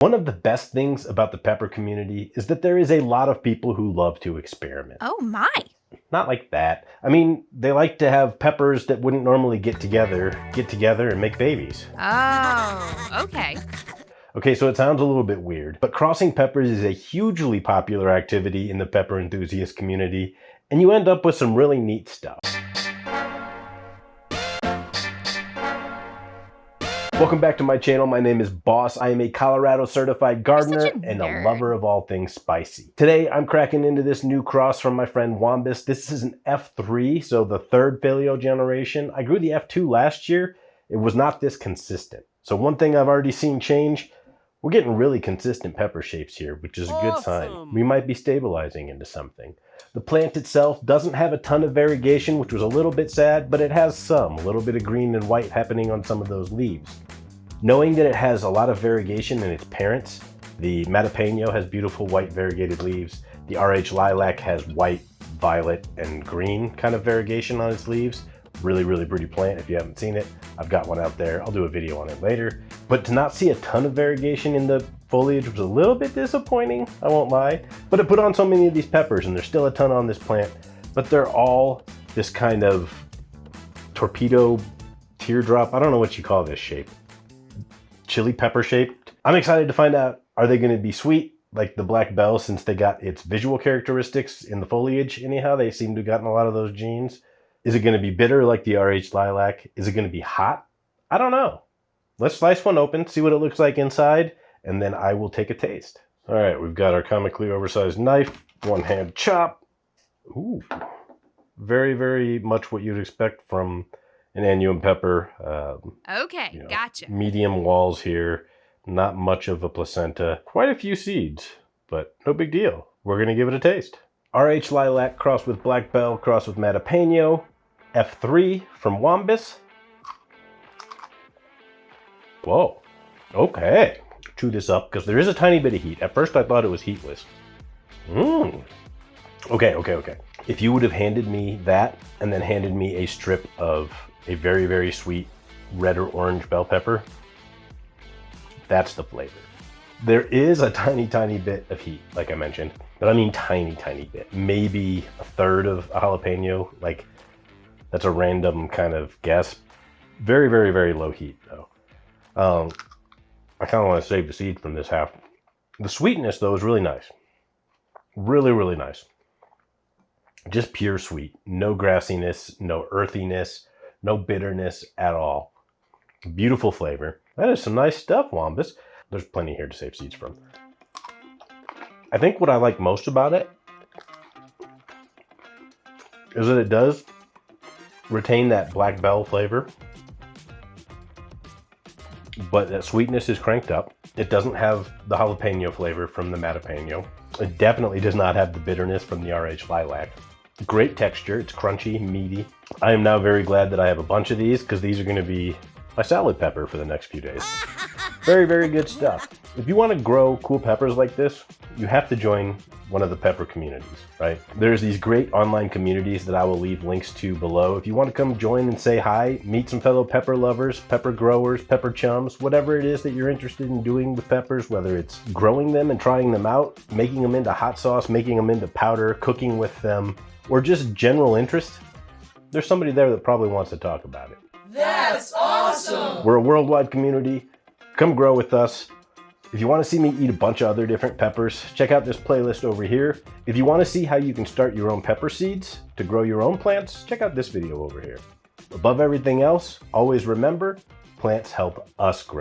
One of the best things about the pepper community is that there is a lot of people who love to experiment. Oh my! Not like that. I mean, they like to have peppers that wouldn't normally get together and make babies. Oh, okay. Okay, so it sounds a little bit weird, but crossing peppers is a hugely popular activity in the pepper enthusiast community, and you end up with some really neat stuff. Welcome back to my channel. My name is Boss. I am a Colorado certified gardener and a lover of all things spicy. Today, I'm cracking into this new cross from my friend Wambatt. This is an F3, so the third paleo generation. I grew the F2 last year. It was not this consistent. So one thing I've already seen change, we're getting really consistent pepper shapes here, which is a good sign. We might be stabilizing into something. The plant itself doesn't have a ton of variegation, which was a little bit sad, but it has some, a little bit of green and white happening on some of those leaves. Knowing that it has a lot of variegation in its parents, the Mattapeño has beautiful white variegated leaves. The RH Lilac has white, violet, and green kind of variegation on its leaves. Really, really pretty plant. If you haven't seen it, I've got one out there. I'll do a video on it later. But to not see a ton of variegation in the foliage was a little bit disappointing, I won't lie. But I put on so many of these peppers, and there's still a ton on this plant, but they're all this kind of torpedo teardrop. I don't know what you call this shape. Chili pepper shaped. I'm excited to find out, are they going to be sweet like the Black Bell, since they got its visual characteristics in the foliage anyhow? They seem to have gotten a lot of those genes. Is it going to be bitter like the RH Lilac? Is it going to be hot? I don't know. Let's slice one open, see what it looks like inside, and then I will take a taste. All right, we've got our comically oversized knife, one hand chop. Ooh, very, very much what you'd expect from an annuum pepper. Okay, gotcha. Medium walls here, not much of a placenta. Quite a few seeds, but no big deal. We're going to give it a taste. RH Lilac crossed with Black Bell, crossed with Mattapeño F3 from Wambatt. Whoa, okay. Chew this up because there is a tiny bit of heat. At first I thought it was heatless. Okay. If you would have handed me that and then handed me a strip of a very, very sweet red or orange bell pepper, that's the flavor. There is a tiny, tiny bit of heat, like I mentioned, but I mean tiny, tiny bit. Maybe a third of a jalapeno, like that's a random kind of guess. Very, very, very low heat though. I kind of want to save the seeds from this half. The sweetness though is really nice. Really, really nice. Just pure sweet. No grassiness, no earthiness, no bitterness at all. Beautiful flavor. That is some nice stuff, Wambatt. There's plenty here to save seeds from. I think what I like most about it is that it does retain that Black Bell flavor, but that sweetness is cranked up. It doesn't have the jalapeno flavor from the Mattapeño. It definitely does not have the bitterness from the RH Lilac. Great texture, it's crunchy, meaty. I am now very glad that I have a bunch of these because these are going to be my salad pepper for the next few days. Very, very good stuff. If you want to grow cool peppers like this, you have to join one of the pepper communities, right? There's these great online communities that I will leave links to below. If you want to come join and say hi, meet some fellow pepper lovers, pepper growers, pepper chums, whatever it is that you're interested in doing with peppers, whether it's growing them and trying them out, making them into hot sauce, making them into powder, cooking with them, or just general interest, there's somebody there that probably wants to talk about it. That's awesome! We're a worldwide community. Come grow with us. If you want to see me eat a bunch of other different peppers, check out this playlist over here. If you want to see how you can start your own pepper seeds to grow your own plants, check out this video over here. Above everything else, always remember, plants help us grow.